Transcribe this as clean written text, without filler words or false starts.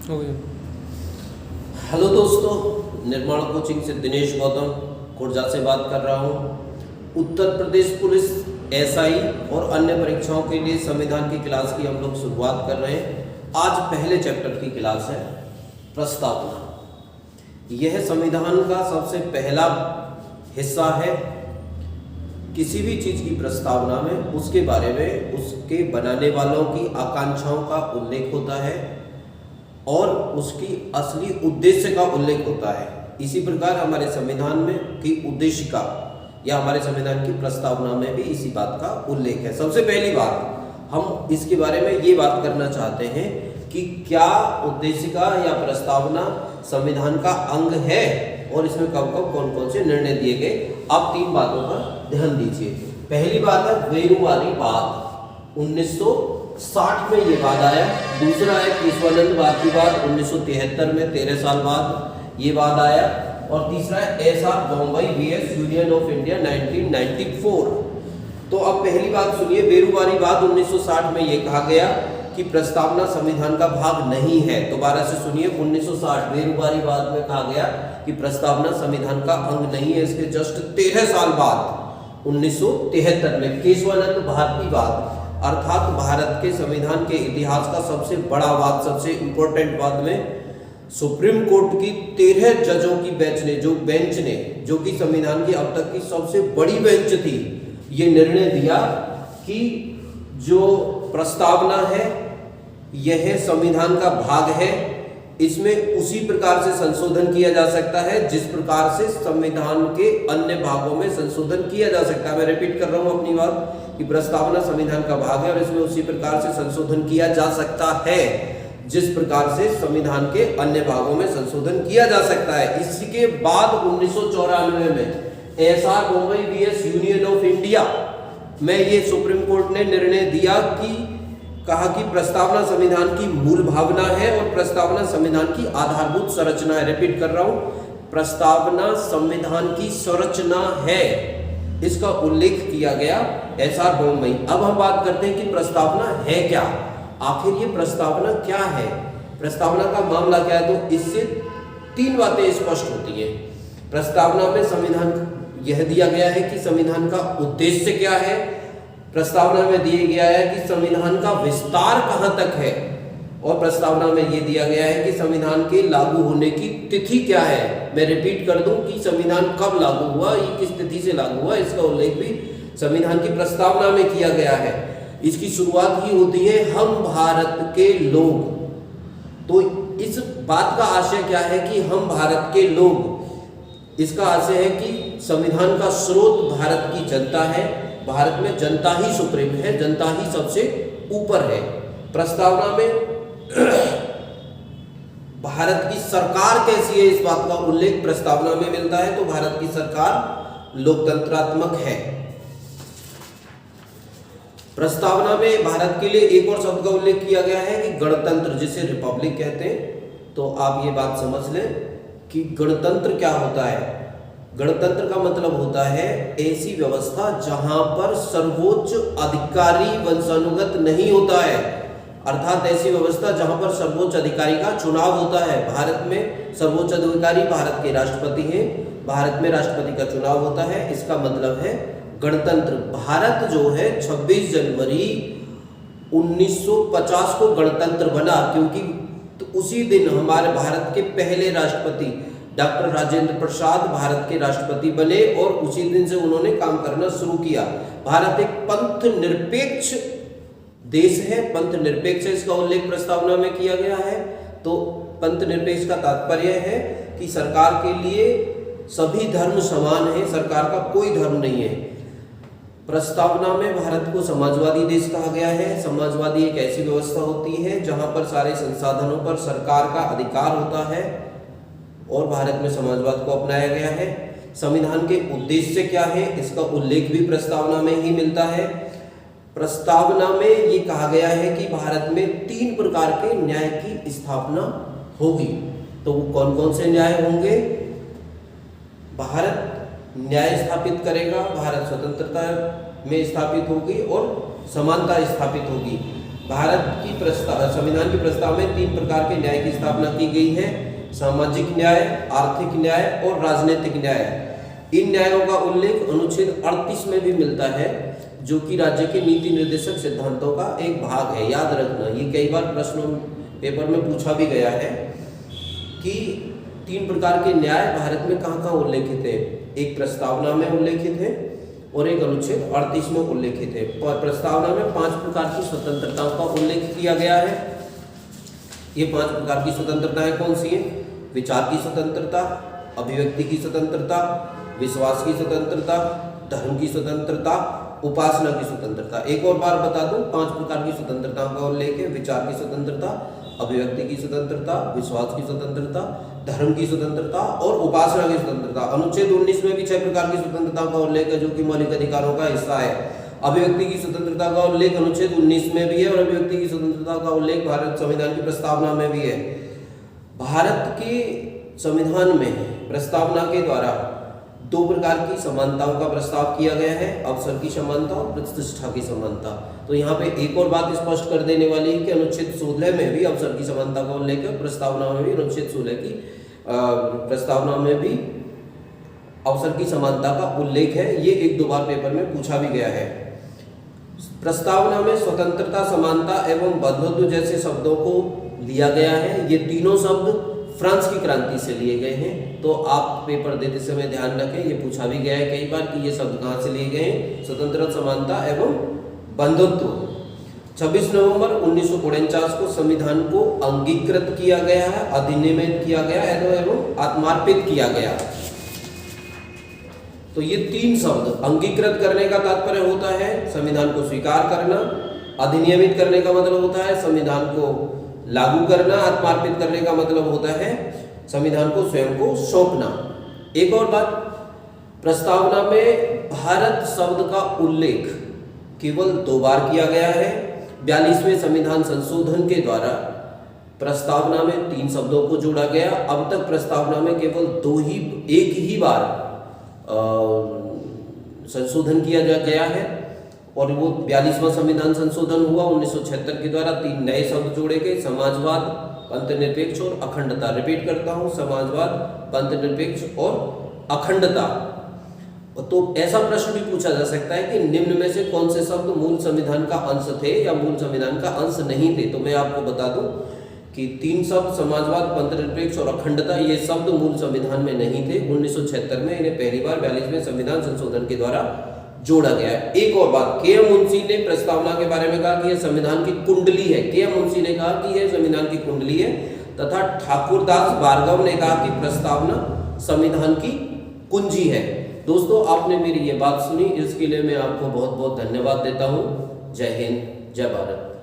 हो गया। हेलो दोस्तों, निर्माण कोचिंग से दिनेश गौतम खुर्जा से बात कर रहा हूँ। उत्तर प्रदेश पुलिस एसआई और अन्य परीक्षाओं के लिए संविधान की क्लास की हम लोग शुरुआत कर रहे हैं। आज पहले चैप्टर की क्लास है प्रस्तावना। यह संविधान का सबसे पहला हिस्सा है। किसी भी चीज़ की प्रस्तावना में उसके बारे में उसके बनाने वालों की आकांक्षाओं का उल्लेख होता है और उसकी असली उद्देश्य का उल्लेख होता है। इसी प्रकार हमारे संविधान में की उद्देशिका या हमारे संविधान की प्रस्तावना में भी इसी बात का उल्लेख है। सबसे पहली बात हम इसके बारे में ये बात करना चाहते हैं कि क्या उद्देशिका या प्रस्तावना संविधान का अंग है और इसमें कब कब कौन कौन से निर्णय दिए गए। आप तीन बातों पर ध्यान दीजिए। पहली बात है वेरूवारी वाद, 1960 में ये वाद आया। दूसरा है केशवानंद भारती वाद, 1973 में 13 साल बाद ये वाद आया। और तीसरा है SR Bombay vs Union of India 1994। तो अब पहली बात सुनिए, वेरूवारी वाद 1960 में ये कहा गया कि प्रस्तावना संविधान का भाग नहीं है। दोबारा से सुनिए, 1960 वेरूवारी वाद में कहा गया कि प्रस्तावना संविधान का अंग नहीं है। इसके जस्ट 13 साल बाद 1973 में केशवानंद भारती वाद, अर्थात भारत के संविधान के इतिहास का सबसे बड़ा वाद, सबसे इंपॉर्टेंट वाद में सुप्रीम कोर्ट की 13 जजों की बेंच ने जो कि संविधान की अब तक की सबसे बड़ी बेंच थी, ये निर्णय दिया कि जो प्रस्तावना है यह संविधान का भाग है। इसमें उसी प्रकार से संशोधन किया जा सकता है जिस प्रकार से संविधान के अन्य भागों में संशोधन किया जा सकता है। मैं रिपीट कर रहा हूं अपनी बात कि प्रस्तावना संविधान का भाग है और इसमें उसी प्रकार से संशोधन किया जा सकता है जिस प्रकार से संविधान के अन्य भागों में संशोधन किया जा सकता है। इसके बाद 1994 में SR Bombay vs Union of India में ये सुप्रीम कोर्ट ने निर्णय दिया कि कहा कि प्रस्तावना संविधान की मूल भावना है और प्रस्तावना संविधान की आधारभूत संरचना है। रिपीट कर रहा हूं, प्रस्तावना संविधान की संरचना है, इसका उल्लेख किया गया एसआर बॉम्बई। अब हम बात करते हैं कि प्रस्तावना है क्या, आखिर ये प्रस्तावना क्या है, प्रस्तावना का मामला क्या है। तो इससे तीन बातें स्पष्ट होती हैं। प्रस्तावना में संविधान यह दिया गया है कि संविधान का उद्देश्य क्या है, प्रस्तावना में दिया गया है कि संविधान का विस्तार कहां तक है, और प्रस्तावना में यह दिया गया है कि संविधान के लागू होने की तिथि क्या है। मैं रिपीट कर दूं कि संविधान कब लागू हुआ, ये किस तिथि से लागू हुआ, इसका उल्लेख भी संविधान की प्रस्तावना में किया गया है। इसकी शुरुआत ही होती है हम भारत के लोग। तो इस बात का आशय क्या है कि हम भारत के लोग, इसका आशय है कि संविधान का स्रोत भारत की जनता है, भारत में जनता ही सुप्रीम है, जनता ही सबसे ऊपर है। प्रस्तावना में भारत की सरकार कैसी है, इस बात का उल्लेख प्रस्तावना में मिलता है। तो भारत की सरकार लोकतंत्रात्मक है। प्रस्तावना में भारत के लिए एक और शब्द का उल्लेख किया गया है कि गणतंत्र, जिसे रिपब्लिक कहते हैं। तो आप ये बात समझ लें कि गणतंत्र क्या होता है। गणतंत्र का मतलब होता है ऐसी व्यवस्था जहां पर सर्वोच्च अधिकारी वंशानुगत नहीं होता है, अर्थात ऐसी व्यवस्था जहां पर सर्वोच्च अधिकारी का चुनाव होता है। भारत में सर्वोच्च अधिकारी भारत के राष्ट्रपति हैं, भारत में राष्ट्रपति का चुनाव होता है, इसका मतलब है गणतंत्र। भारत जो है 26 जनवरी 1950 को गणतंत्र बना, क्योंकि तो उसी दिन हमारे भारत के पहले राष्ट्रपति डॉक्टर राजेंद्र प्रसाद भारत के राष्ट्रपति बने और उसी दिन से उन्होंने काम करना शुरू किया। भारत एक पंथ निरपेक्ष देश है, पंथ निरपेक्ष है, इसका उल्लेख प्रस्तावना में किया गया है। तो पंथ निरपेक्ष का तात्पर्य है कि सरकार के लिए सभी धर्म समान है, सरकार का कोई धर्म नहीं है। प्रस्तावना में भारत को समाजवादी देश कहा गया है। समाजवादी एक ऐसी व्यवस्था होती है जहां पर सारे संसाधनों पर सरकार का अधिकार होता है और भारत में समाजवाद को अपनाया गया है। संविधान के उद्देश्य क्या है, इसका उल्लेख भी प्रस्तावना में ही मिलता है। प्रस्तावना में ये कहा गया है कि भारत में 3 प्रकार के न्याय की स्थापना होगी। तो वो कौन कौन से न्याय होंगे। भारत न्याय स्थापित करेगा, भारत स्वतंत्रता में स्थापित होगी और समानता स्थापित होगी। भारत की संविधान की प्रस्ताव में 3 प्रकार के न्याय की स्थापना की गई है: सामाजिक न्याय, आर्थिक न्याय और राजनीतिक न्याय। इन न्यायों का उल्लेख अनुच्छेद 38 में भी मिलता है, जो कि राज्य के नीति निर्देशक सिद्धांतों का एक भाग है। याद रखना, ये कई बार प्रश्नों पेपर में पूछा भी गया है कि 3 प्रकार के न्याय भारत में कहाँ कहाँ उल्लेखित है। एक प्रस्तावना में उल्लेखित है और एक अनुच्छेद 38 में उल्लेखित है। प्रस्तावना में 5 प्रकार की स्वतंत्रताओं का उल्लेख किया गया है। ये 5 प्रकार की स्वतंत्रताएं कौन सी हैं? विचार की स्वतंत्रता, अभिव्यक्ति की स्वतंत्रता, विश्वास की स्वतंत्रता, धर्म की स्वतंत्रता, उपासना की स्वतंत्रता। एक और बार बता दूं, 5 प्रकार की स्वतंत्रताओं का उल्लेख है: विचार की स्वतंत्रता, अभिव्यक्ति की स्वतंत्रता, विश्वास की स्वतंत्रता, धर्म की स्वतंत्रता और उपासना की स्वतंत्रता। अनुच्छेद 19 में भी 6 प्रकार की स्वतंत्रताओं का उल्लेख है, जो कि मौलिक अधिकारों का हिस्सा है। अभिव्यक्ति की स्वतंत्रता का उल्लेख अनुच्छेद 19 में भी है और अभिव्यक्ति की स्वतंत्रता का उल्लेख भारत संविधान की प्रस्तावना में भी है। भारत के संविधान में प्रस्तावना के द्वारा 2 प्रकार की समानताओं का प्रस्ताव किया गया है: अवसर की समानता और प्रतिष्ठा की समानता। तो यहाँ पे एक और बात स्पष्ट कर देने वाली है कि अनुच्छेद 16 में भी अवसर की समानता का उल्लेख है, प्रस्तावना में भी अनुच्छेद 16 की प्रस्तावना में भी अवसर की समानता का उल्लेख है। ये 1-2 बार पेपर में पूछा भी गया है। प्रस्तावना में स्वतंत्रता, समानता एवं बंधुत्व जैसे शब्दों को लिया गया है। ये तीनों शब्द फ्रांस की क्रांति से लिए गए हैं। तो आप पेपर देते समय ध्यान रखें, ये पूछा भी गया है कई बार कि ये शब्द कहाँ से लिए गए हैं: स्वतंत्रता, समानता एवं बंधुत्व। 26 नवंबर 1949 को संविधान को अंगीकृत किया गया है, अधिनियमित किया गया एवं आत्मार्पित किया गया। तो ये 3 शब्द, अंगीकृत करने का तात्पर्य होता है संविधान को स्वीकार करना, अधिनियमित करने का मतलब होता है संविधान को लागू करना, आत्मार्पित करने का मतलब होता है संविधान को स्वयं को सौंपना। एक और बात, प्रस्तावना में भारत शब्द का उल्लेख केवल 2 बार किया गया है। 42वें संविधान संशोधन के द्वारा प्रस्तावना में 3 शब्दों को जोड़ा गया। अब तक प्रस्तावना में केवल एक ही बार संशोधन किया गया है और वो 42वां संविधान संशोधन हुआ 1976 के द्वारा। 3 नए शब्द जोड़े गए: समाजवाद, पंथनिरपेक्ष और अखंडता। रिपीट करता हूं, समाजवाद, पंथनिरपेक्ष और अखंडता। तो ऐसा प्रश्न भी पूछा जा सकता है कि निम्न में से कौन से शब्द मूल संविधान का अंश थे या मूल संविधान का अंश नहीं थे। तो मैं आपको बता दूं कि 3 शब्द समाजवाद, पंथनिरपेक्ष और अखंडता, ये शब्द मूल संविधान में नहीं थे। 1976 में इन्हें पहली बार 42वें संविधान संशोधन के द्वारा जोड़ा गया है। एक और बात, के एम मुंशी ने प्रस्तावना के बारे में कहा कि यह संविधान की कुंडली है। के एम मुंशी ने कहा कि यह संविधान की कुंडली है, तथा ठाकुरदास भार्गव ने कहा कि प्रस्तावना संविधान की कुंजी है। दोस्तों, आपने मेरी ये बात सुनी, इसके लिए मैं आपको बहुत बहुत धन्यवाद देता हूँ। जय हिंद, जय भारत।